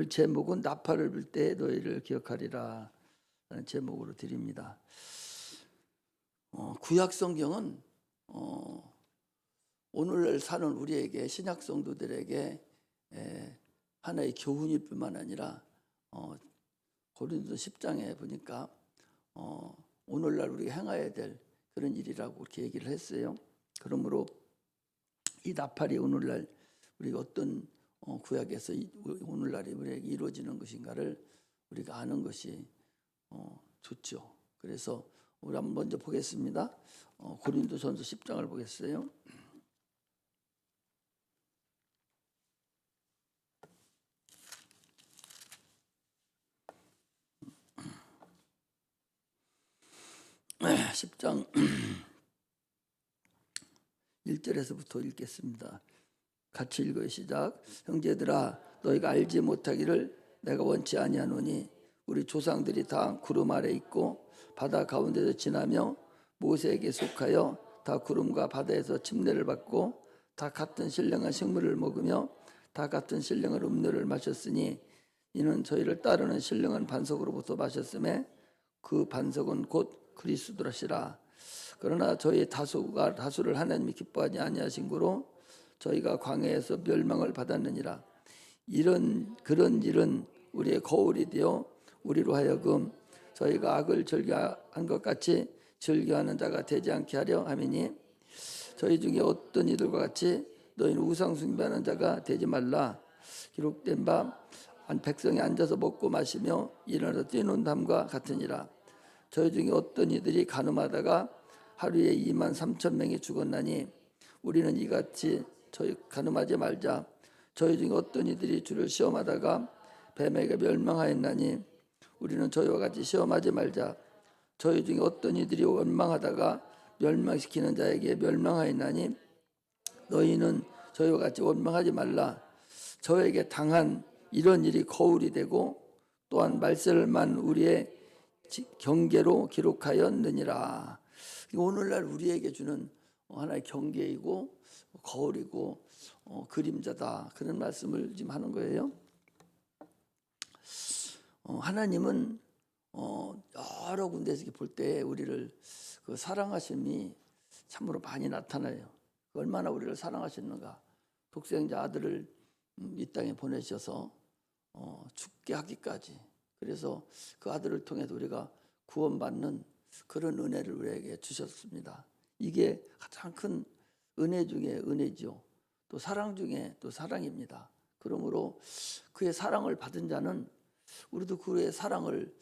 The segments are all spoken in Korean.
제목은 나팔을 불 때 너희를 기억하리라 라는 제목으로 드립니다. 구약 성경은 오늘날 사는 우리에게, 신약 성도들에게 하나의 교훈일 뿐만 아니라 고린도 10장에 보니까 오늘날 우리가 행해야 될 그런 일이라고 그렇게 얘기를 했어요. 그러므로 이 나팔이 오늘날 우리가 어떤 구약에서 오늘날이 우리에게 이루어지는 것인가를 우리가 아는 것이 좋죠. 그래서 우리 한번 먼저 보겠습니다. 고린도전서 10장을 보겠어요. 네, 10장 1절에서부터 읽겠습니다. 같이 읽어요. 시작. 형제들아, 너희가 알지 못하기를 내가 원치 아니하노니 우리 조상들이 다 구름 아래 있고 바다 가운데서 지나며 모세에게 속하여 다 구름과 바다에서 침례를 받고 다 같은 신령한 식물을 먹으며 다 같은 신령한 음료를 마셨으니 이는 저희를 따르는 신령한 반석으로부터 마셨음에 그 반석은 곧 그리스도라시라. 그러나 저희 다수를 하나님이 기뻐하지 아니하신 고로 저희가 광야에서 멸망을 받았느니라. 그런 일은 우리의 거울이 되어 우리로 하여금 저희가 악을 즐겨한 것 같이 즐겨하는 자가 되지 않게 하려 함이니 저희 중에 어떤 이들과 같이 너희는 우상 숭배하는 자가 되지 말라. 기록된 바 백성이 앉아서 먹고 마시며 일어나서 뛰는 담과 같으니라. 저희 중에 어떤 이들이 간음하다가 하루에 23,000명이 죽었나니 우리는 이같이 저희 간음하지 말자. 저희 중에 어떤 이들이 주를 시험하다가 뱀에게 멸망하였나니 우리는 저희와 같이 시험하지 말자. 저희 중에 어떤 이들이 원망하다가 멸망시키는 자에게 멸망하였나니 너희는 저희와 같이 원망하지 말라. 저에게 당한 이런 일이 거울이 되고 또한 말셀만 우리의 경계로 기록하였느니라. 오늘날 우리에게 주는 하나의 경계이고 거울이고 그림자다, 그런 말씀을 지금 하는 거예요. 하나님은 여러 군데에서 볼 때 우리를 그 사랑하심이 참으로 많이 나타나요. 얼마나 우리를 사랑하셨는가. 독생자 아들을 이 땅에 보내셔서 죽게 하기까지, 그래서 그 아들을 통해서 우리가 구원받는 그런 은혜를 우리에게 주셨습니다. 이게 가장 큰 은혜 중에 은혜죠. 또 사랑 중에 또 사랑입니다. 그러므로 그의 사랑을 받은 자는 우리도 그의 사랑을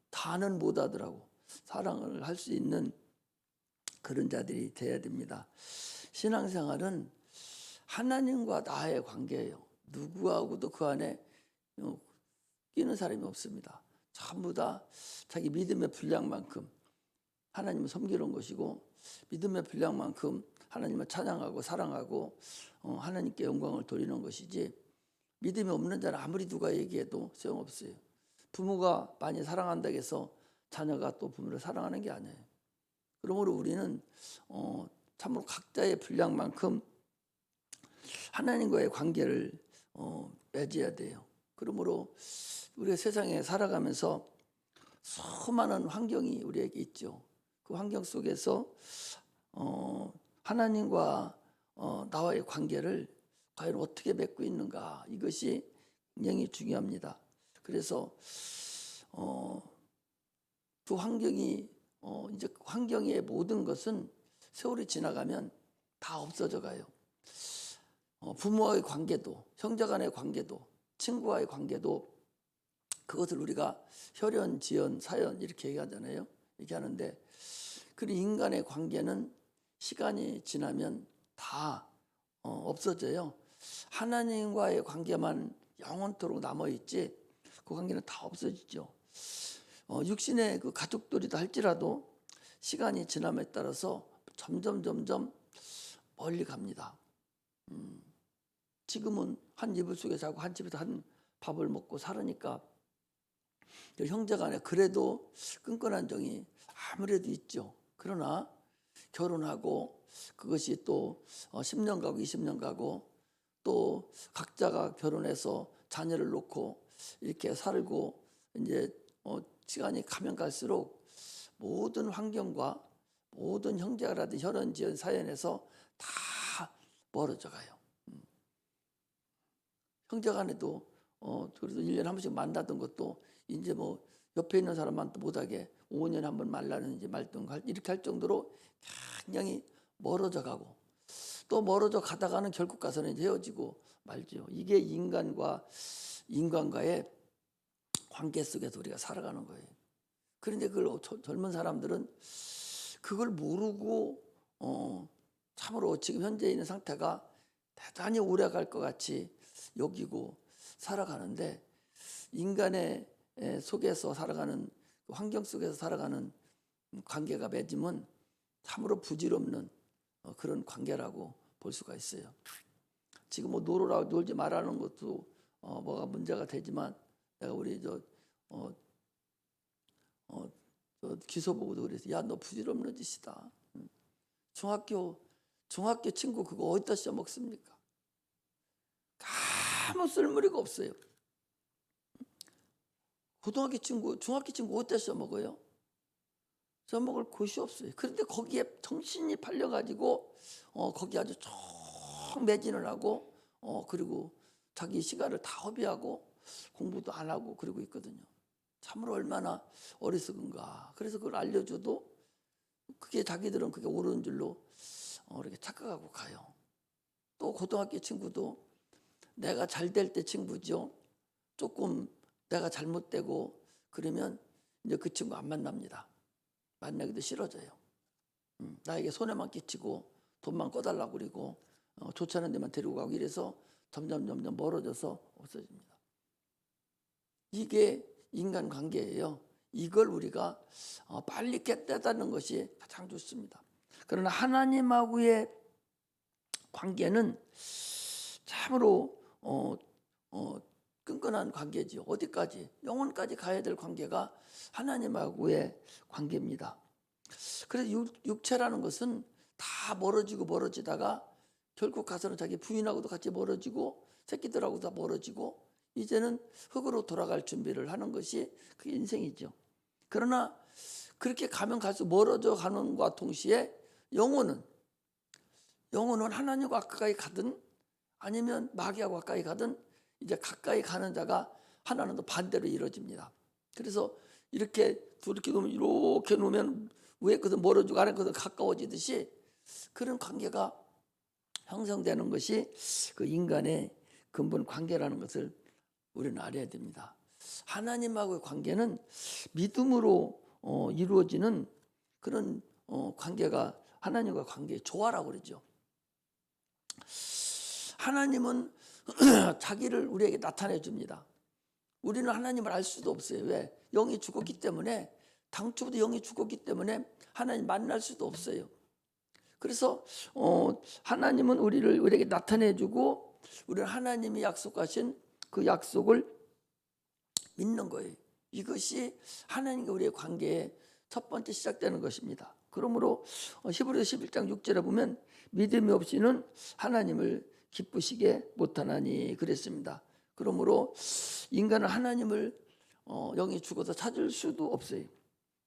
다는 못하더라고 사랑을 할 수 있는 그런 자들이 돼야 됩니다. 신앙생활은 하나님과 나의 관계예요. 누구하고도 그 안에 끼는 사람이 없습니다. 전부 다 자기 믿음의 분량만큼 하나님을 섬기는 것이고, 믿음의 분량만큼 하나님을 찬양하고 사랑하고 하나님께 영광을 돌리는 것이지, 믿음이 없는 자는 아무리 누가 얘기해도 소용없어요. 부모가 많이 사랑한다고 해서 자녀가 또 부모를 사랑하는 게 아니에요. 그러므로 우리는 참으로 각자의 분량만큼 하나님과의 관계를 맺어야 돼요. 그러므로 우리가 세상에 살아가면서 수많은 환경이 우리에게 있죠. 그 환경 속에서 하나님과 나와의 관계를 과연 어떻게 맺고 있는가, 이것이 굉장히 중요합니다. 그래서 그 환경이 이제 환경의 모든 것은 세월이 지나가면 다 없어져 가요. 부모와의 관계도, 형제 간의 관계도, 친구와의 관계도, 그것을 우리가 혈연, 지연, 사연 이렇게 얘기하잖아요. 얘기하는데, 그 인간의 관계는 시간이 지나면 다 없어져요. 하나님과의 관계만 영원토록 남아있지 그 관계는 다 없어지죠. 육신의 그 가족들이다 할지라도 시간이 지남에 따라서 점점 멀리 갑니다. 지금은 한 이불 속에 자고 한 집에서 한 밥을 먹고 살으니까 형제 간에 그래도 끈끈한 정이 아무래도 있죠. 그러나 결혼하고 그것이 또 10년 가고 20년 가고 또 각자가 결혼해서 자녀를 놓고 이렇게 살고 이제 시간이 가면 갈수록 모든 환경과 모든 형제라든지 혈연 지연 사연에서 다 멀어져 가요. 형제간에도 그래도 1년에 한 번씩 만나던 것도 이제 뭐 옆에 있는 사람만 못하게 5년에 한 번 만나는 이제 말등 이렇게 할 정도로 굉장히 멀어져 가고, 또 멀어져 가다가는 결국 가서는 이제 헤어지고 말죠. 이게 인간과의 관계 속에서 우리가 살아가는 거예요. 그런데 그걸 젊은 사람들은 그걸 모르고 참으로 지금 현재 있는 상태가 대단히 오래 갈 것 같이 여기고 살아가는데, 인간의 속에서 살아가는 환경 속에서 살아가는 관계가 맺으면 참으로 부질없는 그런 관계라고 볼 수가 있어요. 지금 뭐 놀지 말라는 것도 뭐가 문제가 되지만, 내가 우리 저 기소 보고도 그래서 야, 너 부질없는 짓이다. 중학교 친구 그거 어디다 써먹습니까? 아무 쓸모리가 없어요. 고등학교 친구, 중학교 친구 어디다 써먹어요? 써먹을 곳이 없어요. 그런데 거기에 정신이 팔려가지고 거기 아주 쭉 매진을 하고 그리고 자기 시간을 다 허비하고 공부도 안 하고 그러고 있거든요. 참으로 얼마나 어리석은가. 그래서 그걸 알려줘도 그게 자기들은 그게 옳은 줄로 이렇게 착각하고 가요. 또 고등학교 친구도 내가 잘 될 때 친구죠. 조금 내가 잘못되고 그러면 이제 그 친구 안 만납니다. 만나기도 싫어져요. 나에게 손해만 끼치고 돈만 꺼달라고 그러고 좋지 않은 데만 데리고 가고 이래서 점점 멀어져서 없어집니다. 이게 인간관계예요. 이걸 우리가 빨리 깨닫는 것이 가장 좋습니다. 그러나 하나님하고의 관계는 참으로 끈끈한 관계지요. 어디까지? 영혼까지 가야 될 관계가 하나님하고의 관계입니다. 그래서 육체라는 것은 다 멀어지다가 결국 가서는 자기 부인하고도 같이 멀어지고 새끼들하고도 다 멀어지고 이제는 흙으로 돌아갈 준비를 하는 것이 그 인생이죠. 그러나 그렇게 가면 갈수록 멀어져 가는 것과 동시에 영혼은 하나님과 가까이 가든 아니면 마귀하고 가까이 가든 이제 가까이 가는 자가 하나는 또 반대로 이루어집니다. 그래서 이렇게 놓으면 위에 것은 멀어지고 아래 것은 가까워지듯이 그런 관계가 형성되는 것이 그 인간의 근본 관계라는 것을 우리는 알아야 됩니다. 하나님하고의 관계는 믿음으로 이루어지는 그런 관계가 하나님과 관계의 조화라고 그러죠. 하나님은 자기를 우리에게 나타내 줍니다. 우리는 하나님을 알 수도 없어요. 왜? 영이 죽었기 때문에, 당초부터 영이 죽었기 때문에 하나님 만날 수도 없어요. 그래서 하나님은 우리에게 나타내 주고 우리는 하나님이 약속하신 그 약속을 믿는 거예요. 이것이 하나님과 우리의 관계의 첫 번째 시작되는 것입니다. 그러므로 히브리서 11장 6절에 보면 믿음이 없이는 하나님을 기쁘시게 못하나니 그랬습니다. 그러므로 인간은 하나님을 영이 죽어서 찾을 수도 없어요.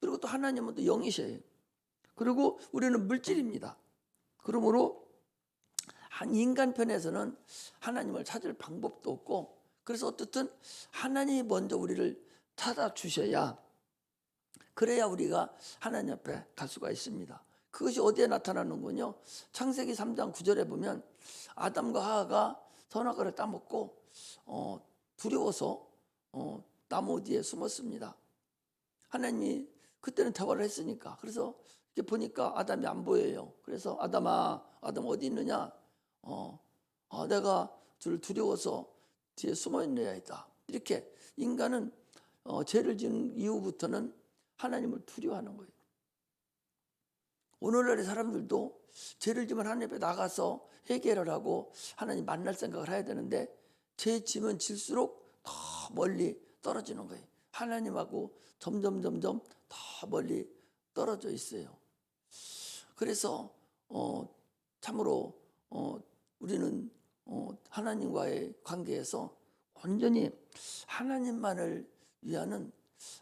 그리고 또 하나님은 또 영이셔요. 그리고 우리는 물질입니다. 그러므로 한 인간 편에서는 하나님을 찾을 방법도 없고, 그래서 어떻든 하나님이 먼저 우리를 찾아주셔야, 그래야 우리가 하나님 앞에 갈 수가 있습니다. 그것이 어디에 나타나는군요. 창세기 3장 9절에 보면 아담과 하와가 선악과를 따먹고 두려워서 나무 뒤에 숨었습니다. 하나님이 그때는 대화를 했으니까. 그래서 이렇게 보니까 아담이 안 보여요. 그래서 아담 어디 있느냐? 내가 주를 두려워서 뒤에 숨어 있느냐이다. 이렇게 인간은 죄를 지은 이후부터는 하나님을 두려워하는 거예요. 오늘날의 사람들도 죄를 지면 하나님 앞에 나가서 회개를 하고 하나님 만날 생각을 해야 되는데, 죄 지면 질수록 더 멀리 떨어지는 거예요. 하나님하고 점점 더 멀리 떨어져 있어요. 그래서 참으로 우리는 하나님과의 관계에서 온전히 하나님만을 위하는,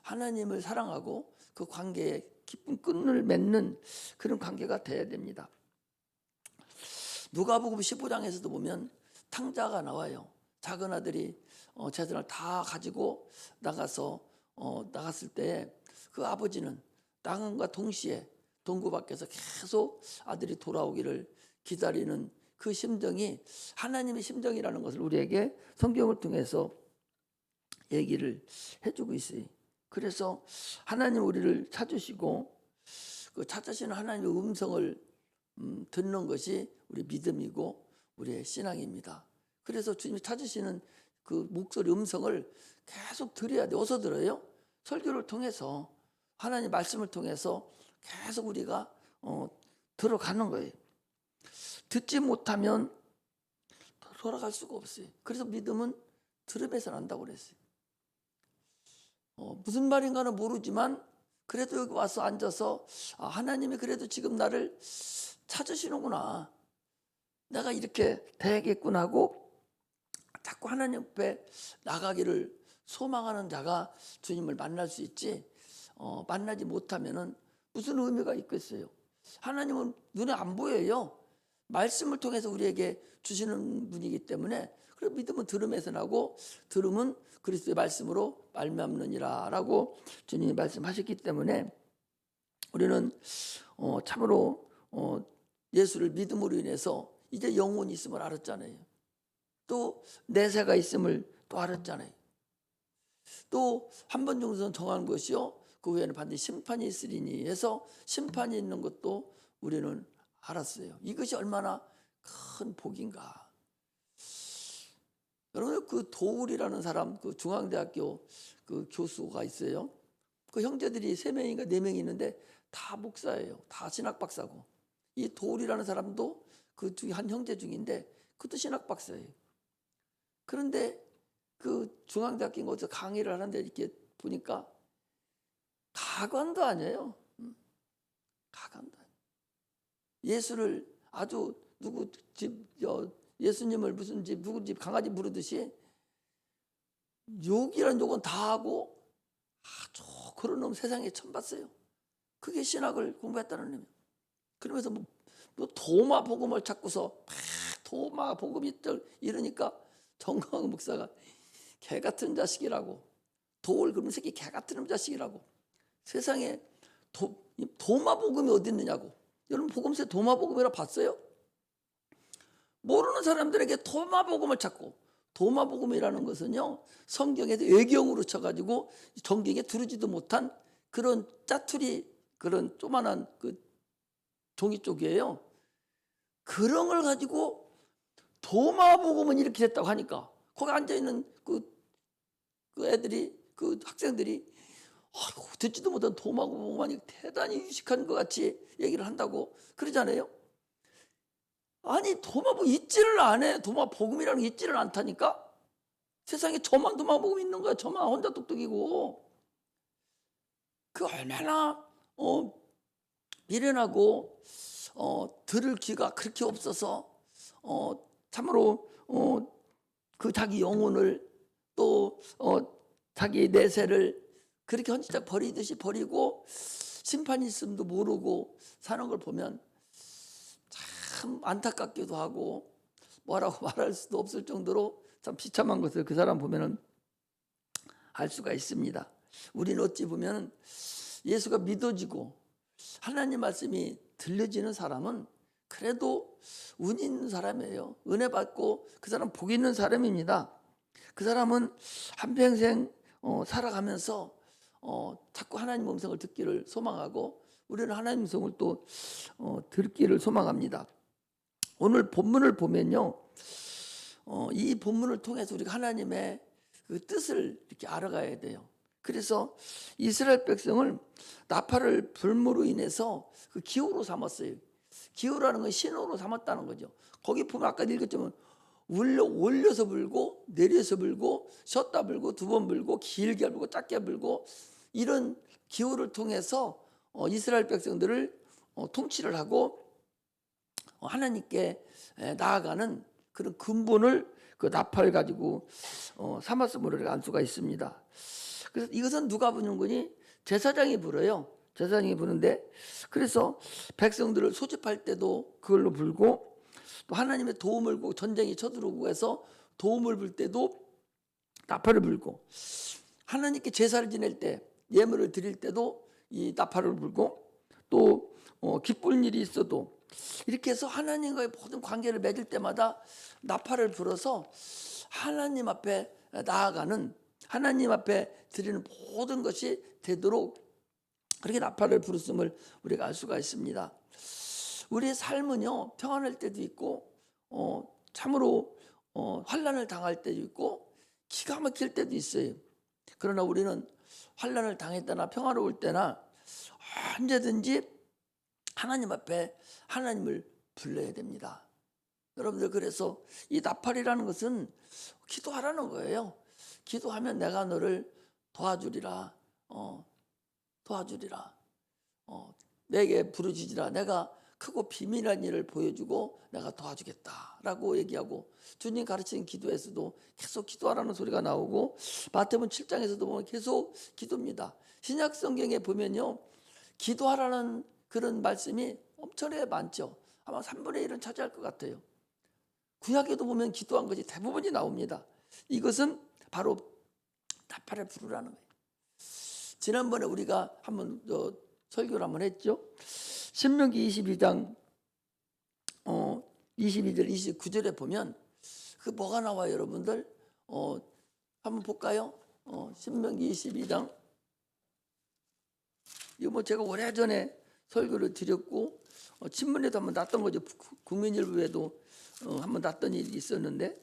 하나님을 사랑하고 그 관계에 깊은 끈을 맺는 그런 관계가 돼야 됩니다. 누가복음 15장에서도 보면 탕자가 나와요. 작은 아들이 재산을 다 가지고 나갔을 때 그 아버지는 나간과 동시에 동구 밖에서 계속 아들이 돌아오기를 기다리는 그 심정이 하나님의 심정이라는 것을 우리에게 성경을 통해서 얘기를 해주고 있어요. 그래서 하나님 우리를 찾으시고 그 찾으시는 하나님의 음성을 듣는 것이 우리 믿음이고 우리의 신앙입니다. 그래서 주님이 찾으시는 그 목소리 음성을 계속 들어야 돼. 어디서 들어요? 설교를 통해서, 하나님 말씀을 통해서 계속 우리가 들어가는 거예요. 듣지 못하면 돌아갈 수가 없어요. 그래서 믿음은 들음에서 난다고 그랬어요. 무슨 말인가는 모르지만 그래도 여기 와서 앉아서 하나님이 그래도 지금 나를 찾으시는구나, 내가 이렇게 돼야겠구나 하고 자꾸 하나님 앞에 나가기를 소망하는 자가 주님을 만날 수 있지, 만나지 못하면은 무슨 의미가 있겠어요. 하나님은 눈에 안 보여요. 말씀을 통해서 우리에게 주시는 분이기 때문에, 그래서 믿음은 들음에서 나고 들음은 그리스도의 말씀으로 말미암느니라 라고 주님이 말씀하셨기 때문에 우리는 참으로 예수를 믿음으로 인해서 이제 영혼이 있음을 알았잖아요. 또 내세가 있음을 또 알았잖아요. 또 한 번 정도는 정한 것이요, 그 후에는 반드시 심판이 있으리니 해서 심판이 있는 것도 우리는 알았어요. 이것이 얼마나 큰 복인가. 여러분, 그 도울이라는 사람, 그 중앙대학교 그 교수가 있어요. 그 형제들이 3명인가 4명이 있는데 다 목사예요. 다 신학 박사고. 이 도울이라는 사람도 그 중에 한 형제 중인데 그것도 신학 박사예요. 그런데 그 중앙대학교 어디서 강의를 하는데 이렇게 보니까 가관도 아니에요. 가관도 아니에요. 예수를 아주 누구 집, 예수님을 무슨 집, 누구 집 강아지 부르듯이 욕이란 욕은 다 하고 아주 그런 놈 세상에 처음 봤어요. 그게 신학을 공부했다는 놈이에요. 그러면서 뭐 도마 복음을 찾고서 도마 복음이 이러니까 정광훈 목사가 개 같은 자식이라고, 도울 그런 새끼 개 같은 자식이라고, 세상에 도마 복음이 어디 있느냐고. 여러분 복음서에 도마 복음이라 봤어요? 모르는 사람들에게 도마 복음을 찾고, 도마 복음이라는 것은요 성경에서 외경으로 쳐가지고 성경에 두르지도 못한 그런 짜투리, 그런 조만한 그 종이 쪽이에요. 그런 걸 가지고 도마 복음은 이렇게 됐다고 하니까 거기 앉아 있는 그 애들이, 그 학생들이 듣지도 못한 도마 복음만이 대단히 유식한 것 같이 얘기를 한다고 그러잖아요. 아니 도마 복음 있지를 않아. 도마 복음이라는 게 있지를 않다니까. 세상에 저만 도마 복음 있는 거야. 저만 혼자 똑똑이고. 그 얼마나 미련하고 들을 귀가 그렇게 없어서 참으로 그 자기 영혼을 또 자기 내세를 그렇게 헌신짝 버리듯이 버리고 심판이 있음도 모르고 사는 걸 보면 참 안타깝기도 하고 뭐라고 말할 수도 없을 정도로 참 비참한 것을 그 사람 보면은 알 수가 있습니다. 우리는 어찌 보면 예수가 믿어지고 하나님 말씀이 들려지는 사람은 그래도 운 있는 사람이에요. 은혜 받고 그 사람 복 있는 사람입니다. 그 사람은 한평생 살아가면서 자꾸 하나님 음성을 듣기를 소망하고 우리는 하나님 음성을 또 듣기를 소망합니다. 오늘 본문을 보면요, 이 본문을 통해서 우리가 하나님의 그 뜻을 이렇게 알아가야 돼요. 그래서 이스라엘 백성을 나팔을 불므로 인해서 그 기호로 삼았어요. 기호라는 건 신호로 삼았다는 거죠. 거기 보면 아까 읽었지만 올려서 불고 내려서 불고 쉬었다 불고 2번 불고 길게 불고 짧게 불고 이런 기호를 통해서 이스라엘 백성들을 통치를 하고 하나님께 나아가는 그런 근본을 그 나팔 가지고 사마스모를 알 수가 있습니다. 그래서 이것은 누가 부는 거니? 제사장이 불어요. 제사장이 부는데, 그래서 백성들을 소집할 때도 그걸로 불고, 또 하나님의 도움을 보고 전쟁이 쳐들어오고 해서 도움을 불 때도 나팔을 불고, 하나님께 제사를 지낼 때, 예물을 드릴 때도 이 나팔을 불고, 또 기쁜 일이 있어도 이렇게 해서 하나님과의 모든 관계를 맺을 때마다 나팔을 불어서 하나님 앞에 나아가는, 하나님 앞에 드리는 모든 것이 되도록 그렇게 나팔을 부르심을 우리가 알 수가 있습니다. 우리의 삶은요, 평안할 때도 있고 참으로 환난을 당할 때도 있고 기가 막힐 때도 있어요. 그러나 우리는 환난을 당했다나 평화로울 때나 언제든지 하나님 앞에 하나님을 불러야 됩니다. 여러분들, 그래서 이 나팔이라는 것은 기도하라는 거예요. 기도하면 내가 너를 도와주리라. 도와주리라. 내게 부르짖으라. 내가 크고 비밀한 일을 보여주고 내가 도와주겠다라고 얘기하고, 주님 가르치는 기도에서도 계속 기도하라는 소리가 나오고, 마태복음 7장에서도 보면 계속 기도입니다. 신약 성경에 보면요, 기도하라는 그런 말씀이 엄청나게 많죠. 아마 3분의 1은 차지할 것 같아요. 구약에도 보면 기도한 것이 대부분이 나옵니다. 이것은 바로 나팔을 부르라는 거예요. 지난번에 우리가 한번 설교를 한번 했죠. 신명기 22장 22절 29절에 보면 그 뭐가 나와요, 여러분들? 한번 볼까요? 신명기 22장. 이거 뭐 제가 오래전에 설교를 드렸고 신문에도 한번 났던 거죠. 국민일보에도 한번 났던 일이 있었는데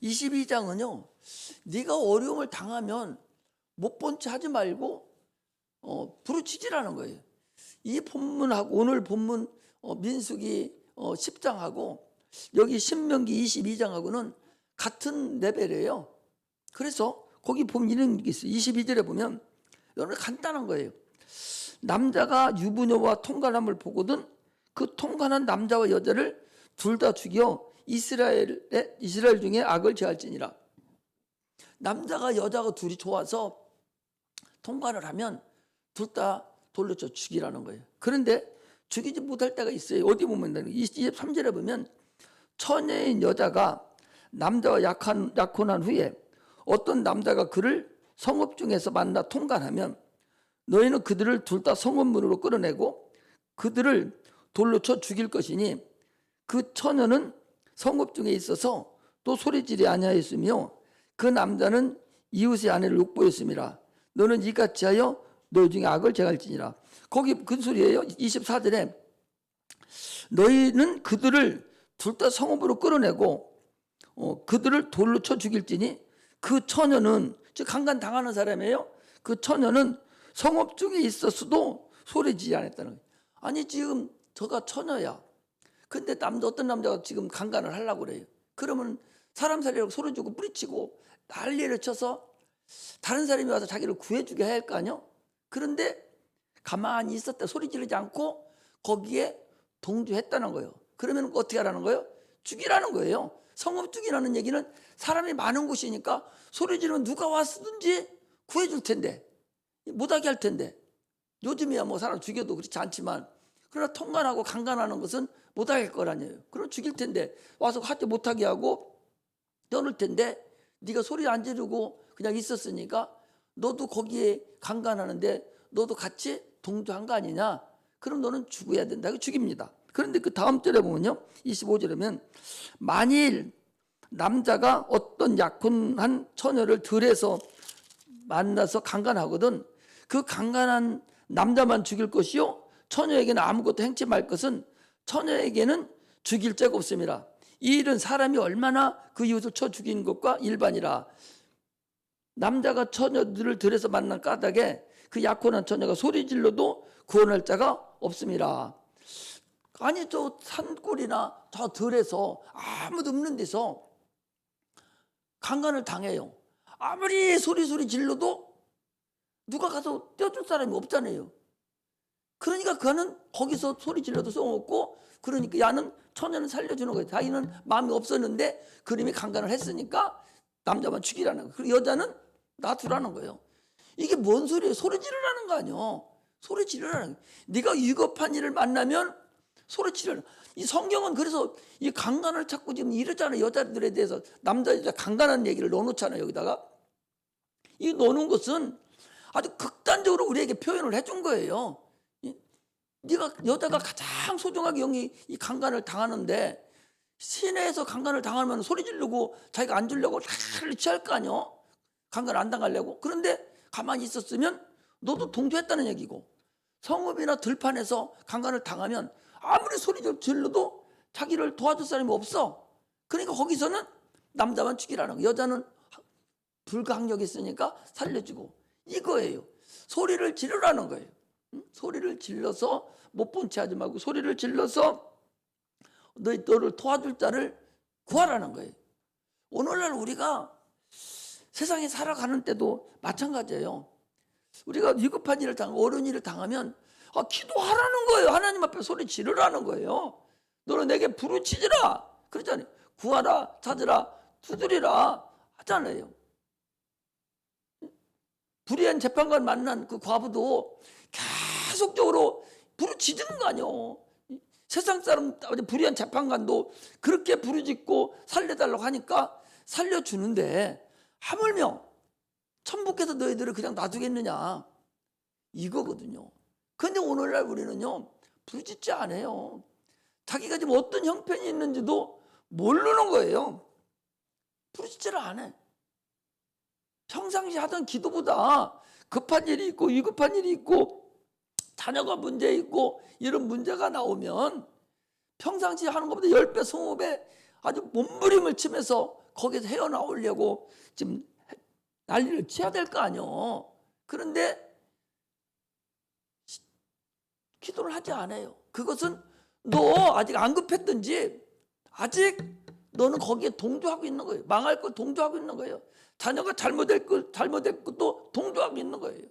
22장은요, 네가 어려움을 당하면 못 본 채 하지 말고 부르짖으라는 거예요. 이 본문하고 오늘 본문 민수기 10장하고 여기 신명기 22장하고는 같은 레벨이에요. 그래서 거기 보면 이런 게 있어요. 22절에 보면 여러분 간단한 거예요. 남자가 유부녀와 통관함을 보거든 그 통관한 남자와 여자를 둘 다 죽여 이스라엘 중에 악을 제할지니라. 남자가 여자가 둘이 좋아서 통관을 하면 둘 다 돌로 쳐 죽이라는 거예요. 그런데 죽이지 못할 때가 있어요. 어디 보면 23절에 보면 처녀인 여자가 남자와 약혼한 후에 어떤 남자가 그를 성읍 중에서 만나 통관하면 너희는 그들을 둘 다 성읍문으로 끌어내고 그들을 돌로 쳐 죽일 것이니 그 처녀는 성읍 중에 있어서 또 소리지르지 아니하였으며 그 남자는 이웃의 아내를 욕보였음이라. 너는 이같이 하여 너희 중에 악을 제할지니라. 거기 그 소리예요. 24절에 너희는 그들을 둘 다 성읍으로 끌어내고 그들을 돌로 쳐 죽일지니 그 처녀는, 즉 강간 당하는 사람이에요. 그 처녀는 성읍 중에 있었어도 소리지르지 않았다는 거예요. 아니 지금 저가 처녀야. 근데 어떤 남자가 지금 강간을 하려고 그래요. 그러면 사람 살리라고 소리 지르고 뿌리치고 난리를 쳐서 다른 사람이 와서 자기를 구해주게 해야 할 거 아니요. 그런데 가만히 있었다 소리 지르지 않고 거기에 동조했다는 거예요. 그러면 어떻게 하라는 거예요? 죽이라는 거예요. 성읍 죽이라는 얘기는 사람이 많은 곳이니까 소리 지르면 누가 왔든지 구해줄 텐데, 못하게 할 텐데, 요즘이야 뭐 사람 죽여도 그렇지 않지만, 그러나 통관하고 강간하는 것은 못하게 할 거라니에요. 그럼 죽일 텐데 와서 하지 못하게 하고 떠날 텐데, 네가 소리 안 지르고 그냥 있었으니까 너도 거기에 강간하는데 너도 같이 동조한 거 아니냐? 그럼 너는 죽어야 된다. 죽입니다. 그런데 그 다음 절에 보면요, 25절에 보면 만일 남자가 어떤 약혼한 처녀를 들에서 만나서 강간하거든 그 강간한 남자만 죽일 것이요 처녀에게는 아무것도 행치 말 것은 처녀에게는 죽일 죄가 없습니다. 이 일은 사람이 얼마나 그 이웃을 쳐 죽이는 것과 일반이라. 남자가 처녀들을 들에서 만난 까닭에 그 약혼한 처녀가 소리 질러도 구원할 자가 없습니다. 아니 저 산골이나 저 들에서 아무도 없는 데서 강간을 당해요. 아무리 소리 질러도 누가 가서 떼어줄 사람이 없잖아요. 그러니까 그는 거기서 소리 질러도 소용없고, 그러니까 야는 처녀는 살려주는 거예요. 자기는 마음이 없었는데 그림이 강간을 했으니까 남자만 죽이라는 거예요. 그리고 여자는 놔두라는 거예요. 이게 뭔 소리예요? 소리 지르라는 거 아니에요. 소리 지르라는 거예요. 네가 위급한 일을 만나면 소리 지르라. 이 성경은 그래서 이 강간을 자꾸 지금 이러잖아요. 여자들에 대해서 남자 여자 강간하는 얘기를 넣어놓잖아요. 여기다가 이 넣어놓은 것은 아주 극단적으로 우리에게 표현을 해준 거예요. 네가 여자가 가장 소중하게 영이 이 강간을 당하는데 시내에서 강간을 당하면 소리 지르고 자기가 안 주려고 난리 취할 거 아니요. 강간 안 당하려고. 그런데 가만히 있었으면 너도 동조했다는 얘기고, 성읍이나 들판에서 강간을 당하면 아무리 소리 질러도 자기를 도와줄 사람이 없어. 그러니까 거기서는 남자만 죽이라는 거. 여자는 불가항력이 있으니까 살려주고, 이거예요. 소리를 지르라는 거예요. 소리를 질러서 못 본 채 하지 말고 소리를 질러서 너를 도와줄 자를 구하라는 거예요. 오늘날 우리가 세상에 살아가는 때도 마찬가지예요. 우리가 위급한 일을 당하고 어려운 일을 당하면 기도하라는 거예요. 하나님 앞에 소리 지르라는 거예요. 너는 내게 부르짖으라 그러잖아요. 구하라, 찾으라, 두드리라 하잖아요. 불의한 재판관 만난 그 과부도 계속적으로 부르짖는 거 아니에요. 세상 사람 불의한 재판관도 그렇게 부르짖고 살려달라고 하니까 살려주는데, 하물며 천부께서 너희들을 그냥 놔두겠느냐 이거거든요. 그런데 오늘날 우리는요 부르짖지 않아요. 자기가 지금 어떤 형편이 있는지도 모르는 거예요. 부르짖지를 않아. 평상시 하던 기도보다 급한 일이 있고 위급한 일이 있고 자녀가 문제 있고 이런 문제가 나오면 평상시 하는 것보다 10배, 20배 아주 몸부림을 치면서 거기서 헤어나오려고 지금 난리를 쳐야 될 거 아니에요. 그런데 기도를 하지 않아요. 그것은 너 아직 안 급했든지 아직 너는 거기에 동조하고 있는 거예요. 망할 거 동조하고 있는 거예요. 자녀가 잘못될 것도 동조하고 있는 거예요.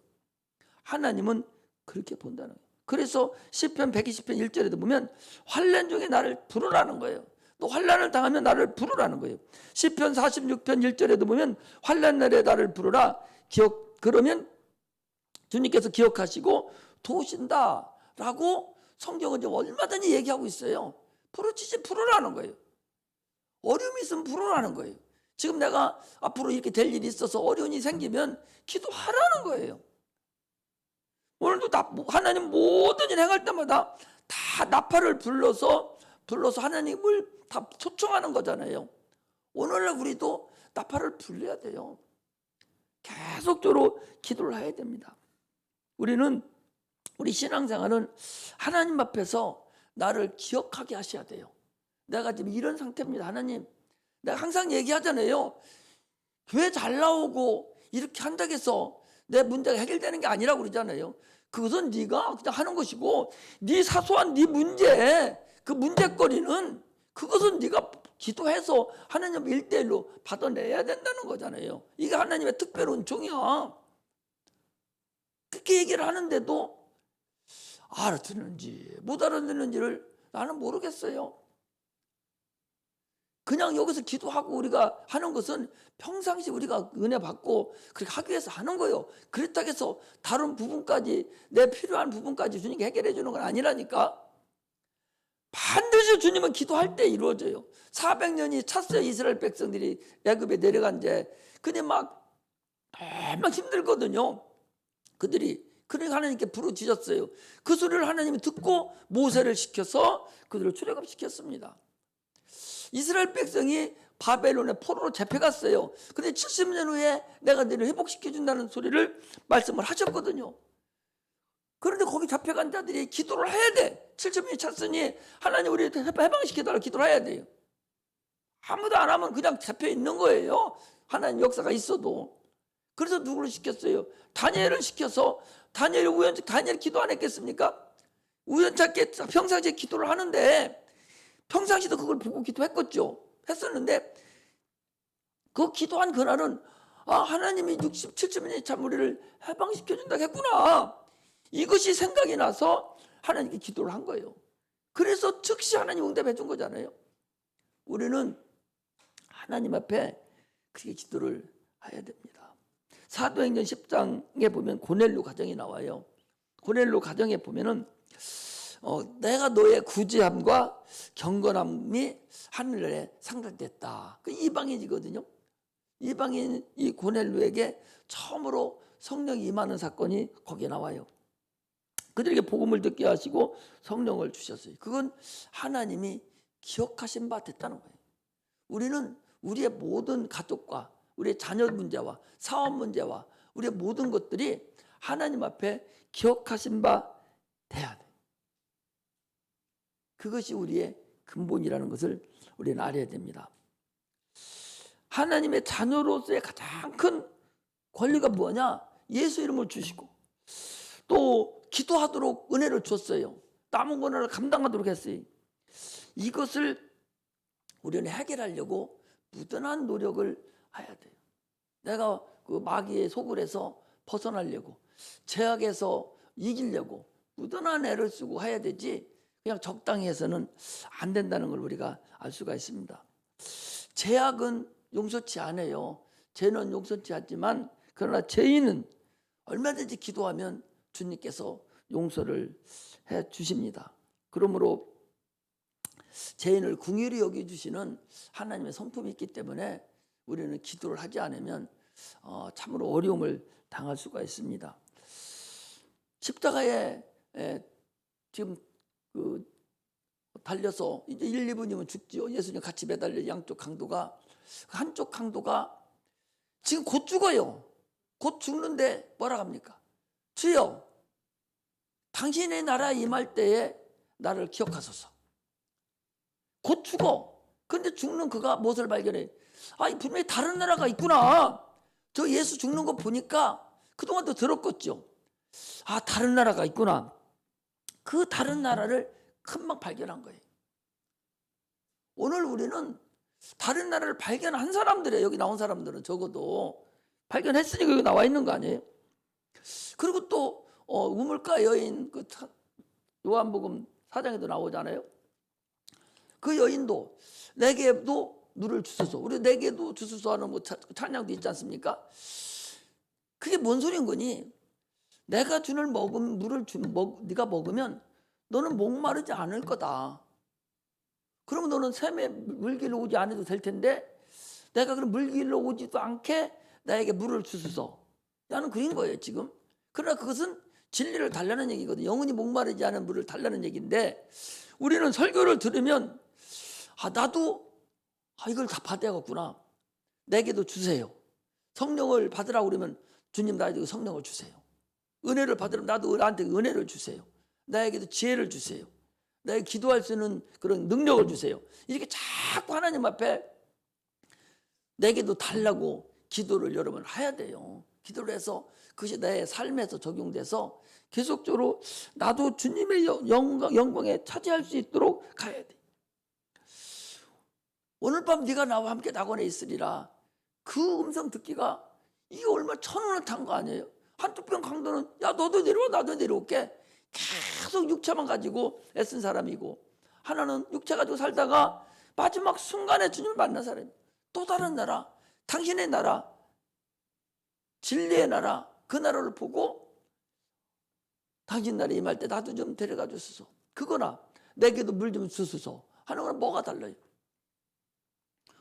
하나님은 그렇게 본다는 거예요. 그래서 시편 120편 1절에도 보면 환난 중에 나를 부르라는 거예요. 또 환난을 당하면 나를 부르라는 거예요. 시편 46편 1절에도 보면 환난 날에 나를 부르라. 그러면 주님께서 기억하시고 도우신다라고 성경은 얼마든지 얘기하고 있어요. 부르라는 거예요. 어려움이 있으면 부르라는 거예요. 지금 내가 앞으로 이렇게 될 일이 있어서 어려움이 생기면 기도하라는 거예요. 오늘도 하나님 모든 일 행할 때마다 다 나팔을 불러서 하나님을 다 초청하는 거잖아요. 오늘날 우리도 나팔을 불러야 돼요. 계속적으로 기도를 해야 됩니다. 우리 신앙생활은 하나님 앞에서 나를 기억하게 하셔야 돼요. 내가 지금 이런 상태입니다. 하나님, 내가 항상 얘기하잖아요. 교회 잘 나오고 이렇게 한다고 해서 내 문제가 해결되는 게 아니라고 그러잖아요. 그것은 네가 그냥 하는 것이고, 네 사소한 네 문제, 그 문제거리는 그것은 네가 기도해서 하나님 1대1로 받아내야 된다는 거잖아요. 이게 하나님의 특별 은총이야. 그렇게 얘기를 하는데도 알아듣는지 못 알아듣는지를 나는 모르겠어요. 그냥 여기서 기도하고 우리가 하는 것은 평상시 우리가 은혜 받고 그렇게 하기 위해서 하는 거예요. 그렇다고 해서 다른 부분까지, 내 필요한 부분까지 주님께 해결해 주는 건 아니라니까. 반드시 주님은 기도할 때 이루어져요. 400년이 찼어요. 이스라엘 백성들이 애굽에 내려간 지. 근데 막 정말 힘들거든요. 그러니까 하나님께 부르짖었어요. 그 소리를 하나님이 듣고 모세를 시켜서 그들을 출애굽시켰습니다. 이스라엘 백성이 바벨론의 포로로 잡혀갔어요. 근데 70년 후에 내가 너를 회복시켜준다는 소리를 말씀을 하셨거든요. 그런데 거기 잡혀간 자들이 기도를 해야 돼. 70년이 찼으니 하나님 우리 해방시켜달라고 기도를 해야 돼요. 아무도 안 하면 그냥 잡혀 있는 거예요. 하나님 역사가 있어도. 그래서 누구를 시켰어요? 다니엘을 시켜서 다니엘 기도 안 했겠습니까? 우연찮게 평상시에 기도를 하는데 평상시도 그걸 보고 기도했겠죠. 했었는데 그 기도한 그날은 하나님이 70년이 참 우리를 해방시켜준다고 했구나. 이것이 생각이 나서 하나님께 기도를 한 거예요. 그래서 즉시 하나님 응답해 준 거잖아요. 우리는 하나님 앞에 그렇게 기도를 해야 됩니다. 사도행전 10장에 보면 고넬료 가정이 나와요. 고넬료 가정에 보면은 내가 너의 구제함과 경건함이 하늘에 상달됐다. 그 이방인이거든요. 이방인 이 고넬료에게 처음으로 성령이 임하는 사건이 거기에 나와요. 그들에게 복음을 듣게 하시고 성령을 주셨어요. 그건 하나님이 기억하신 바 됐다는 거예요. 우리는 우리의 모든 가족과 우리의 자녀 문제와 사업 문제와 우리의 모든 것들이 하나님 앞에 기억하신 바 돼야 돼. 그것이 우리의 근본이라는 것을 우리는 알아야 됩니다. 하나님의 자녀로서의 가장 큰 권리가 뭐냐? 예수 이름을 주시고 또 기도하도록 은혜를 줬어요. 남은 권한을 감당하도록 했어요. 이것을 우리는 해결하려고 무던한 노력을 해야 돼요. 내가 그 마귀의 소굴에서 벗어나려고, 죄악에서 이기려고 무던한 애를 쓰고 해야 되지, 그냥 적당히 해서는 안 된다는 걸 우리가 알 수가 있습니다. 죄악은 용서치 않아요. 죄는 용서치 않지만 그러나 죄인은 얼마든지 기도하면 주님께서 용서를 해 주십니다. 그러므로 죄인을 긍휼히 여겨주시는 하나님의 성품이 있기 때문에 우리는 기도를 하지 않으면 참으로 어려움을 당할 수가 있습니다. 십자가에 지금 달려서 이제 1, 2분이면 죽지요. 예수님 같이 매달려 양쪽 강도가, 한쪽 강도가 지금 곧 죽어요. 곧 죽는데 뭐라 합니까? 주여, 당신의 나라에 임할 때에 나를 기억하소서. 곧 죽어. 근데 죽는 그가 무엇을 발견해? 분명히 다른 나라가 있구나. 저 예수 죽는 거 보니까 그동안도 들었겠죠. 다른 나라가 있구나. 그 다른 나라를 금방 발견한 거예요. 오늘 우리는 다른 나라를 발견한 사람들이에요. 여기 나온 사람들은 적어도 발견했으니까 여기 나와 있는 거 아니에요? 그리고 또 우물가 여인, 그 요한복음 4장에도 나오잖아요. 그 여인도 내게도 물을 주소서. 우리 내게도 주소서 하는 뭐 찬양도 있지 않습니까? 그게 뭔 소리인 거니? 내가 주는 물을 네가 먹으면 너는 목마르지 않을 거다. 그러면 너는 샘에 물길로 오지 않아도 될 텐데 내가 그럼 물길로 오지도 않게 나에게 물을 주소서. 라는 그린 거예요 지금. 그러나 그것은 진리를 달라는 얘기거든요. 영원히 목마르지 않은 물을 달라는 얘기인데 우리는 설교를 들으면 나도 이걸 다 받아야겠구나. 내게도 주세요. 성령을 받으라고 그러면 주님 나에게 성령을 주세요. 은혜를 받으면 나도 나한테 은혜를 주세요. 나에게도 지혜를 주세요. 나에게 기도할 수 있는 그런 능력을 주세요. 이렇게 자꾸 하나님 앞에 내게도 달라고 기도를 여러분 해야 돼요. 기도를 해서 그것이 내 삶에서 적용돼서 계속적으로 나도 주님의 영광에 차지할 수 있도록 가야 돼. 오늘 밤 네가 나와 함께 낙원에 있으리라. 그 음성 듣기가 이게 얼마 천원을 탄 거 아니에요? 한두 병 강도는 야 너도 내려와 나도 내려올게. 계속 육체만 가지고 애쓴 사람이고 하나는 육체 가지고 살다가 마지막 순간에 주님을 만난 사람이 또 다른 나라, 당신의 나라, 진리의 나라, 그 나라를 보고 당신 나라에 임할 때 나도 좀 데려가 주소서. 그거나 내게도 물 좀 주소서 하는 건 뭐가 달라요?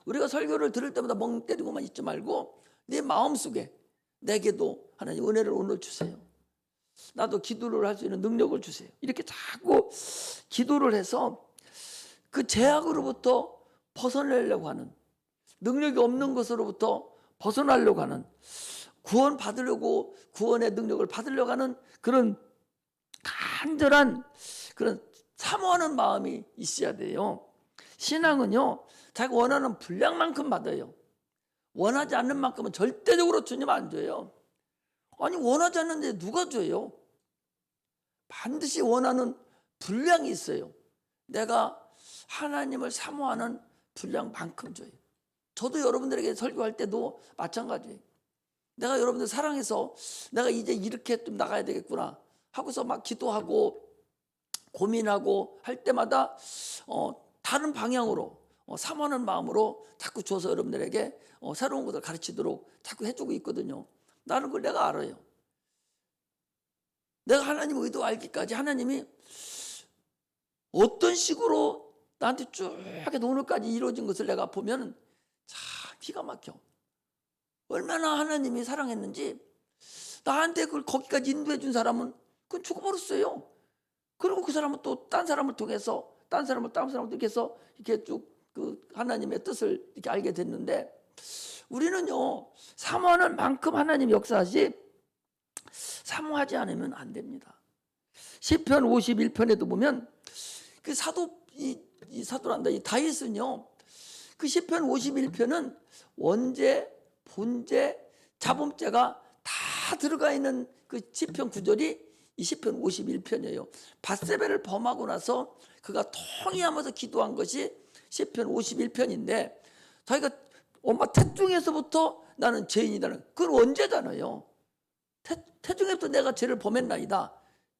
우리가 설교를 들을 때마다 멍 때리고만 있지 말고 네 마음속에 내게도 하나님 은혜를 오늘 주세요. 나도 기도를 할 수 있는 능력을 주세요. 이렇게 자꾸 기도를 해서 그 죄악으로부터 벗어내려고 하는, 능력이 없는 것으로부터 벗어나려고 하는, 구원 받으려고 구원의 능력을 받으려고 하는 그런 간절한 그런 사모하는 마음이 있어야 돼요. 신앙은요 자기가 원하는 분량만큼 받아요. 원하지 않는 만큼은 절대적으로 주님 안 줘요. 아니 원하지 않는데 누가 줘요? 반드시 원하는 분량이 있어요. 내가 하나님을 사모하는 분량만큼 줘요. 저도 여러분들에게 설교할 때도 마찬가지예요. 내가 여러분들 사랑해서 내가 이제 이렇게 좀 나가야 되겠구나 하고서 막 기도하고 고민하고 할 때마다 다른 방향으로 사모하는 마음으로 자꾸 줘서 여러분들에게 새로운 것을 가르치도록 자꾸 해주고 있거든요. 나는 그걸 내가 알아요. 내가 하나님 의도 알기까지 하나님이 어떤 식으로 나한테 쭉 이렇게 오늘까지 이루어진 것을 내가 보면 참 기가 막혀. 얼마나 하나님이 사랑했는지. 나한테 그걸 거기까지 인도해 준 사람은 그건 죽어버렸어요. 그리고 그 사람은 또 딴 사람을 통해서 딴 사람을 통해서 이렇게 쭉 그 하나님의 뜻을 이렇게 알게 됐는데, 우리는요 사모하는 만큼 하나님 역사하시, 사모하지 않으면 안 됩니다. 시편 51편에도 보면 그 사도란다 이 다윗은요, 그 시편 51편은 원죄, 본죄, 자범죄가 다 들어가 있는 그 시편 구절이 이 시편 51편이에요. 밧세바를 범하고 나서 그가 통회하면서 기도한 것이 시편 51편인데, 자기가 엄마 태중에서부터 나는 죄인이다는, 그건 원죄잖아요. 태중에부터 내가 죄를 범했나이다,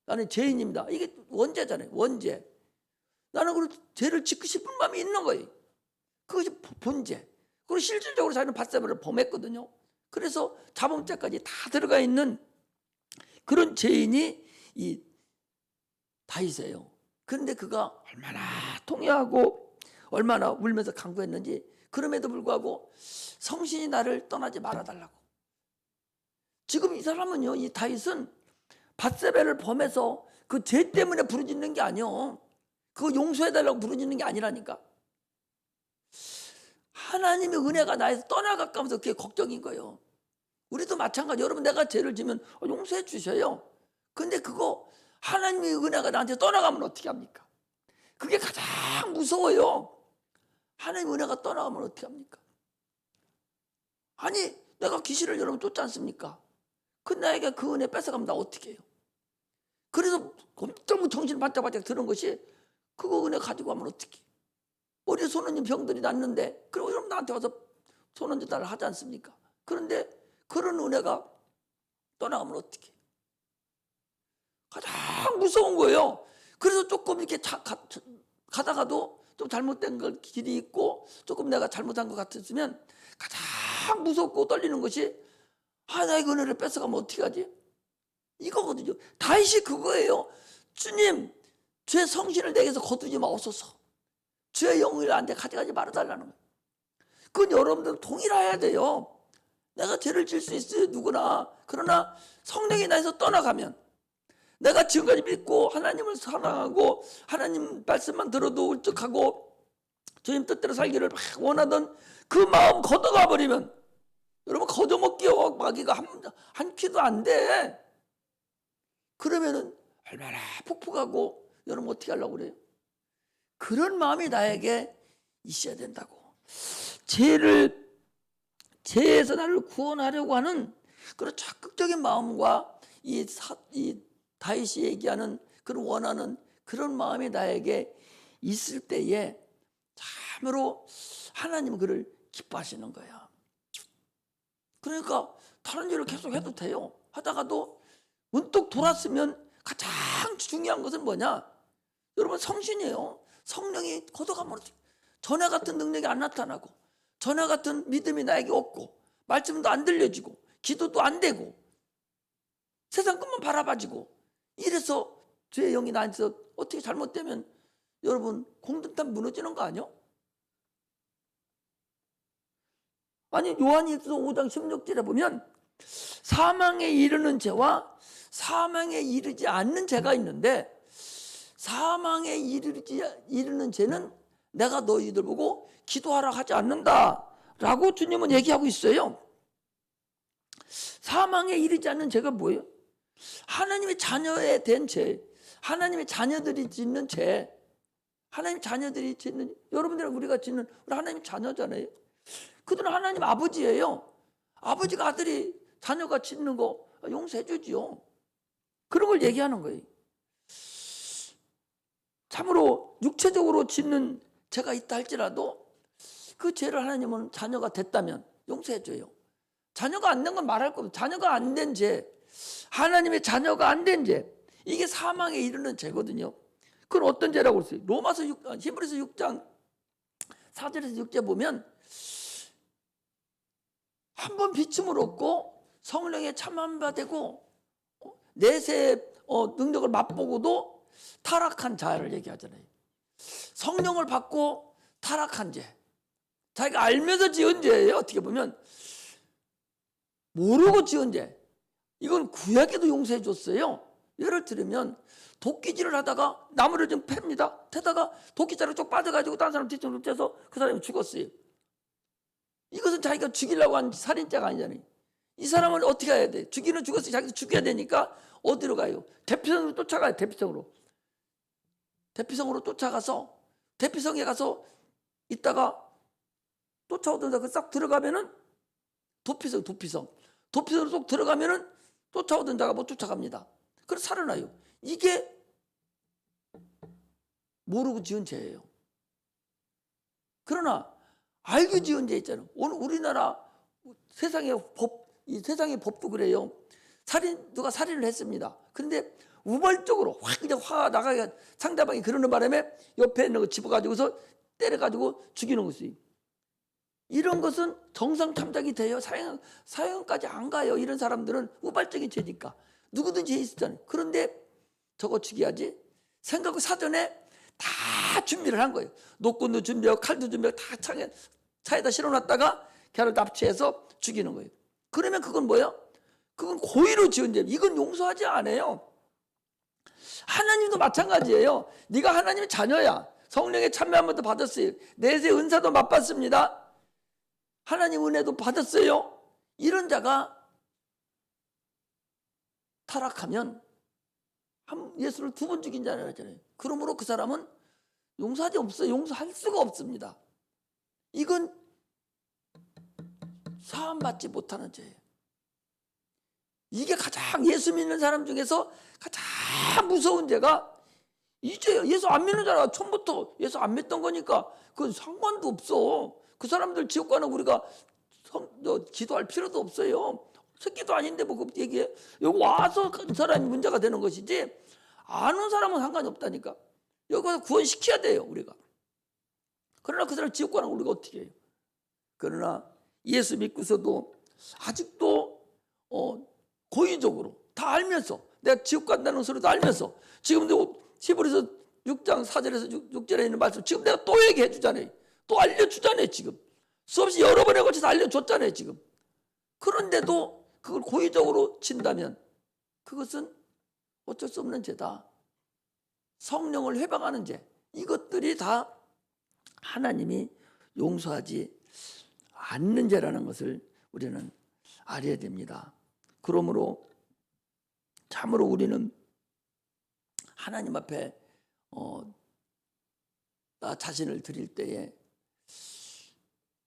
나는 죄인입니다, 이게 원죄잖아요. 원죄. 나는 그 죄를 짓고 싶은 마음이 있는 거예요. 그것이 본죄. 그리고 실질적으로 자기는 밧세바를 범했거든요. 그래서 자범죄까지 다 들어가 있는 그런 죄인이 이 다윗이에요. 그런데 그가 얼마나 통회하고 얼마나 울면서 간구했는지. 그럼에도 불구하고 성신이 나를 떠나지 말아달라고. 지금 이 사람은요, 이 다윗은 밧세바를 범해서 그 죄 때문에 부르짖는 게 아니요, 그거 용서해달라고 부르짖는 게 아니라니까. 하나님의 은혜가 나에서 떠나가까면서 그게 걱정인 거예요. 우리도 마찬가지. 여러분, 내가 죄를 지면 용서해 주셔요. 근데 그거 하나님의 은혜가 나한테 떠나가면 어떻게 합니까? 그게 가장 무서워요. 하나님의 은혜가 떠나가면 어떻게 합니까? 아니, 내가 귀신을 여러분 쫓지 않습니까? 그 나에게 그 은혜 뺏어가면 나 어떻게 해요? 그래서 엄청 정신 바짝바짝 드는 것이, 그거 은혜 가지고 가면 어떻게? 우리 손원님 병들이 낫는데, 그리고 여러분 나한테 와서 손원지달을 하지 않습니까? 그런데 그런 은혜가 떠나가면 어떻게? 가장 무서운 거예요. 그래서 조금 이렇게 가다가도 좀 잘못된 걸 길이 있고 조금 내가 잘못한 것 같았으면 가장 무섭고 떨리는 것이, 나의 은혜를 뺏어가면 어떻게 하지? 이거거든요. 다윗이 그거예요. 주님, 죄 성신을 내게서 거두지 마옵소서. 죄의 영을 나한테 가져가지 말아달라는 거예요. 그건 여러분들 동일해야 돼요. 내가 죄를 질 수 있어요, 누구나. 그러나 성령이 나에서 떠나가면, 내가 지금까지 믿고 하나님을 사랑하고 하나님 말씀만 들어도 울적하고 주님 뜻대로 살기를 막 원하던 그 마음 걷어가 버리면, 여러분 거저먹기와 마귀가 한 키도 안 돼. 그러면은 얼마나 폭폭하고, 여러분 어떻게 하려고 그래요? 그런 마음이 나에게 있어야 된다고. 죄에서 나를 구원하려고 하는 그런 적극적인 마음과 이 다윗이 얘기하는 그런 원하는 그런 마음이 나에게 있을 때에 참으로 하나님은 그를 기뻐하시는 거야. 그러니까 다른 일을 계속 해도 돼요. 하다가도 문득 돌았으면 가장 중요한 것은 뭐냐? 여러분, 성신이에요. 성령이 걷어가면 전에 같은 능력이 안 나타나고, 전에 같은 믿음이 나에게 없고, 말씀도 안 들려지고, 기도도 안 되고, 세상 것만 바라봐지고, 이래서 죄의 영이 나한테서 어떻게 잘못되면 여러분 공든탑 무너지는 거 아니요? 아니, 요한일서 5장 16절에 보면 사망에 이르는 죄와 사망에 이르지 않는 죄가 있는데, 사망에 이르는 죄는 내가 너희들 보고 기도하라 하지 않는다라고 주님은 얘기하고 있어요. 사망에 이르지 않는 죄가 뭐예요? 하나님의 자녀에 된 죄, 하나님의 자녀들이 짓는 죄, 하나님 자녀들이 짓는, 여러분들은 우리가 짓는, 우리 하나님 자녀잖아요. 그들은 하나님 아버지예요. 아버지가 아들이 자녀가 짓는 거 용서해 주지요. 그런 걸 얘기하는 거예요. 참으로 육체적으로 짓는 죄가 있다 할지라도 그 죄를 하나님은 자녀가 됐다면 용서해 줘요. 자녀가 안 된 건 말할 거 없어요. 자녀가 안 된 죄, 하나님의 자녀가 안 된 죄, 이게 사망에 이르는 죄거든요. 그건 어떤 죄라고 그랬어요? 히브리서 6장 4절에서 6절 보면 한 번 비춤을 얻고 성령의 참함 받고 내세의 능력을 맛보고도 타락한 자를 얘기하잖아요. 성령을 받고 타락한 죄. 자기가 알면서 지은 죄예요. 어떻게 보면 모르고 지은 죄. 이건 구약에도 용서해 줬어요. 예를 들면 도끼질을 하다가 나무를 좀 팹니다. 패다가 도끼자루 쪽 빠져가지고 다른 사람 뒤통수를 째서 그 사람이 죽었어요. 이것은 자기가 죽이려고 한 살인죄가 아니잖아요. 이 사람은 어떻게 해야 돼? 죽이는 죽었어요. 자기도 죽여야 되니까 어디로 가요? 대피성으로 쫓아가요. 대피성으로 쫓아가서 대피성에 가서 있다가 쫓아오던 자가 싹 들어가면은 도피성으로 쏙 들어가면은 쫓아오던 자가 못 쫓아갑니다. 그래서 살아나요. 이게 모르고 지은 죄예요. 그러나 알고 지은 죄 있잖아요. 오늘 우리나라 이 세상의 법도 그래요. 누가 살인을 했습니다. 그런데 우발적으로 그냥 화가 나가게 상대방이 그러는 바람에 옆에 있는 거 집어가지고서 때려가지고 죽이는 것이. 이런 것은 정상 탐작이 돼요. 사형까지 안 가요. 이런 사람들은 우발적인 죄니까. 누구든지 있었잖아요. 그런데 저거 죽여야지 생각하고 사전에 다 준비를 한 거예요. 노끈도 준비하고 칼도 준비하고 다 차에다 실어놨다가 걔를 납치해서 죽이는 거예요. 그러면 그건 뭐예요? 그건 고의로 지은 죄. 이건 용서하지 않아요. 하나님도 마찬가지예요. 네가 하나님의 자녀야. 성령의 참여함도 받았어요. 내세 은사도 맛봤습니다. 하나님 은혜도 받았어요. 이런 자가 타락하면 예수를 2번 죽인 자라 했잖아요. 그러므로 그 사람은 용서하지 없어요. 용서할 수가 없습니다. 이건 사함받지 못하는 죄예요. 이게 가장 예수 믿는 사람 중에서 가장 무서운 죄가 이 죄예요. 예수 안 믿는 자라 처음부터 예수 안 믿던 거니까 그건 상관도 없어. 그 사람들 지옥 가는 우리가 기도할 필요도 없어요. 새끼도 아닌데 뭐 그 얘기해. 여기 와서 그 사람이 문제가 되는 것이지 안 온 사람은 상관이 없다니까. 여기 와서 구원시켜야 돼요 우리가. 그러나 그 사람 지옥 가는 우리가 어떻게 해요? 그러나 예수 믿고서도 아직도 고의적으로 다 알면서 내가 지옥 간다는 소리도 알면서 지금도 히브리서 6장 4절에서 6절에 있는 말씀 지금 내가 또 얘기해 주잖아요. 또 알려주잖아요. 지금 수없이 여러 번에 걸쳐서 알려줬잖아요. 지금. 그런데도 그걸 고의적으로 친다면 그것은 어쩔 수 없는 죄다. 성령을 회방하는 죄. 이것들이 다 하나님이 용서하지 않는 죄라는 것을 우리는 알아야 됩니다. 그러므로 참으로 우리는 하나님 앞에 나 자신을 드릴 때에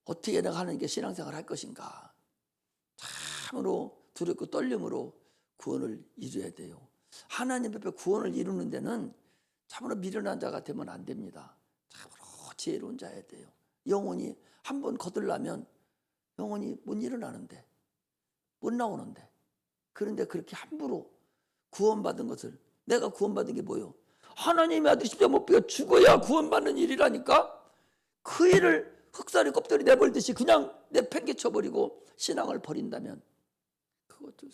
어떻게 내가 하나님께 신앙생활을 할 것인가 참으로 두렵고 떨림으로 구원을 이루어야 돼요. 하나님 앞에 구원을 이루는 데는 참으로 미련한 자가 되면 안 됩니다. 참으로 지혜로운 자여야 돼요. 영혼이 한번 거들려면 영혼이 못 일어나는데 못 나오는데 그런데 그렇게 함부로 구원받은 것을 내가 구원받은 게 뭐예요? 하나님의 아들 십자가 못 박혀 죽어야 구원받는 일이라니까. 그 일을 흑살이 껍데기 내버리듯이 그냥 내팽개쳐버리고 신앙을 버린다면 그것도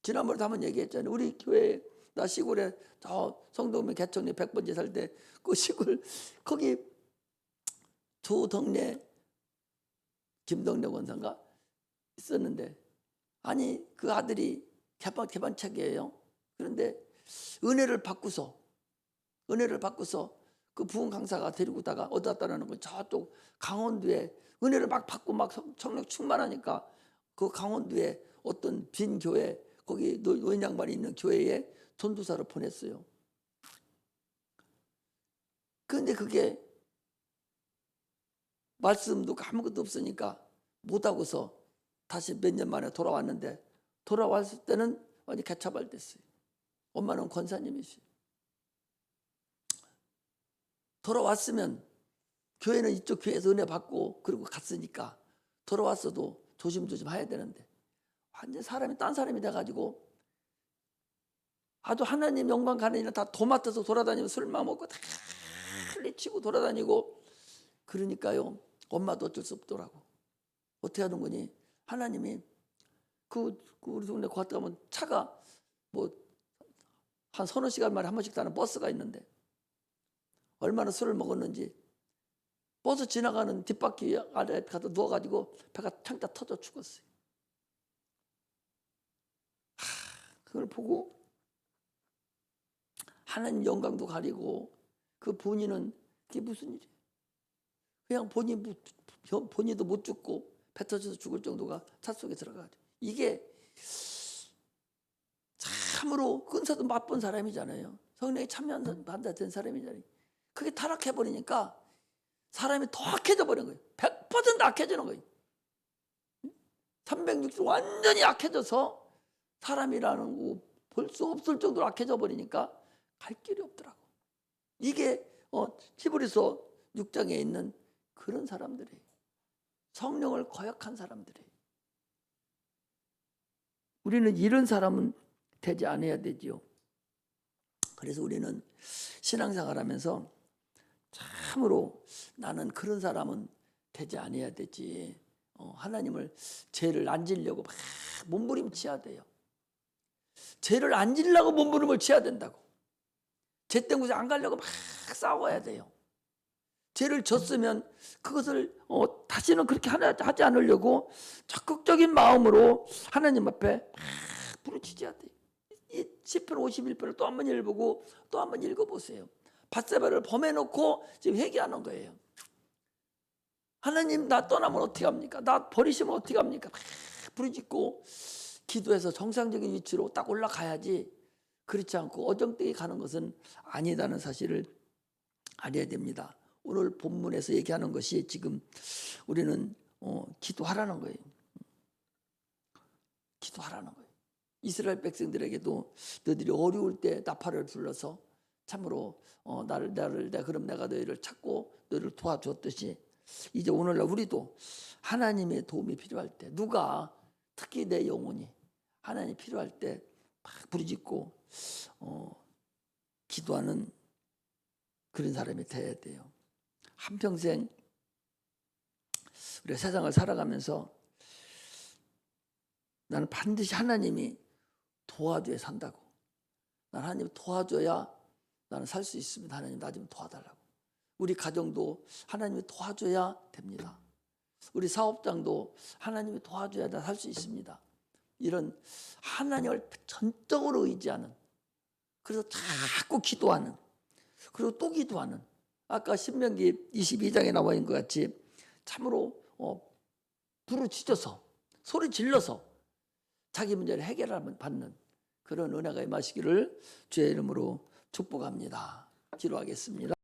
지난번에 한번 얘기했잖아요. 우리 교회 나 시골에 저 성동면 개척리 100번째 살 때 그 시골 거기 조덕래 김덕래 권사인가 있었는데 아니 그 아들이 개방책이에요. 그런데 은혜를 받고서 그 부흥 강사가 데리고다가 어디다 따라는 거 저쪽 강원도에 은혜를 막 받고 막 성령 충만하니까 그 강원도에 어떤 빈 교회 거기 노인 양반이 있는 교회에 전도사를 보냈어요. 그런데 그게 말씀도 아무것도 없으니까 못하고서 다시 몇 년 만에 돌아왔는데 돌아왔을 때는 완전히 개차발됐어요. 엄마는 권사님이시. 돌아왔으면 교회는 이쪽 교회에서 은혜 받고 그리고 갔으니까 돌아왔어도 조심조심 해야 되는데 완전 사람이 딴 사람이 돼가지고 아주 하나님 영광 가는 일은 다 도맡아서 돌아다니고 술만 먹고 다 리치고 돌아다니고. 그러니까요, 엄마도 어쩔 수 없더라고. 어떻게 하는 거니? 하나님이 우리 동네 갔다 가면 차가 뭐 한 서너 시간 만에 한 번씩 타는 버스가 있는데 얼마나 술을 먹었는지 버스 지나가는 뒷바퀴 아래 가서 누워가지고 배가 탕다 터져 죽었어요. 그걸 보고 하나님 영광도 가리고 그 본인은 그게 무슨 일이에요? 그냥 본인도 못 죽고 배 터져서 죽을 정도가 차 속에 들어가죠. 이게 참으로 근사도 맛본 사람이잖아요. 성령에 참여한다 된 사람이잖아요. 그게 타락해버리니까 사람이 더 악해져 버린 거예요. 100% 악해지는 거예요. 360 완전히 악해져서 사람이라는 거 볼 수 없을 정도로 악해져 버리니까 갈 길이 없더라고. 이게 히브리서 6장에 있는 그런 사람들이에요. 성령을 거역한 사람들이에요. 우리는 이런 사람은 되지 않아야 되지요. 그래서 우리는 신앙생활하면서 참으로 나는 그런 사람은 되지 않아야 되지. 하나님을 죄를 안 지려고 막 몸부림쳐야 돼요. 죄를 안 지려고 몸부림을 쳐야 된다고. 죄 때문에 안 가려고 막 싸워야 돼요. 죄를 졌으면 그것을 다시는 그렇게 하지 않으려고 적극적인 마음으로 하나님 앞에 막 부르짖어야 돼요. 이 시편 51편을 또 한 번 읽어보고 또 한 번 읽어보세요. 밧세바를 범해놓고 지금 회개하는 거예요. 하나님, 나 떠나면 어떻게 합니까? 나 버리시면 어떻게 합니까? 막 부르짖고 기도해서 정상적인 위치로 딱 올라가야지, 그렇지 않고 어정쩡히 가는 것은 아니다는 사실을 알아야 됩니다. 오늘 본문에서 얘기하는 것이 지금 우리는 기도하라는 거예요. 기도하라는 거예요. 이스라엘 백성들에게도 너희들이 어려울 때 나팔을 불러서 참으로 그럼 내가 너희를 찾고 너희를 도와주었듯이 이제 오늘날 우리도 하나님의 도움이 필요할 때, 누가 특히 내 영혼이 하나님이 필요할 때 막 부르짖고 기도하는 그런 사람이 돼야 돼요. 한평생 우리가 세상을 살아가면서 나는 반드시 하나님이 도와줘야 산다고. 난 하나님 도와줘야 나는 살 수 있습니다. 하나님 나 좀 도와달라고. 우리 가정도 하나님이 도와줘야 됩니다. 우리 사업장도 하나님이 도와줘야 살 수 있습니다. 이런 하나님을 전적으로 의지하는, 그래서 자꾸 기도하는, 그리고 또 기도하는, 아까 신명기 22장에 나와 있는 것 같이 참으로 부르짖어서 소리 질러서 자기 문제를 해결받는 그런 은혜가 임하시기를 주의 이름으로 축복합니다. 기도하겠습니다.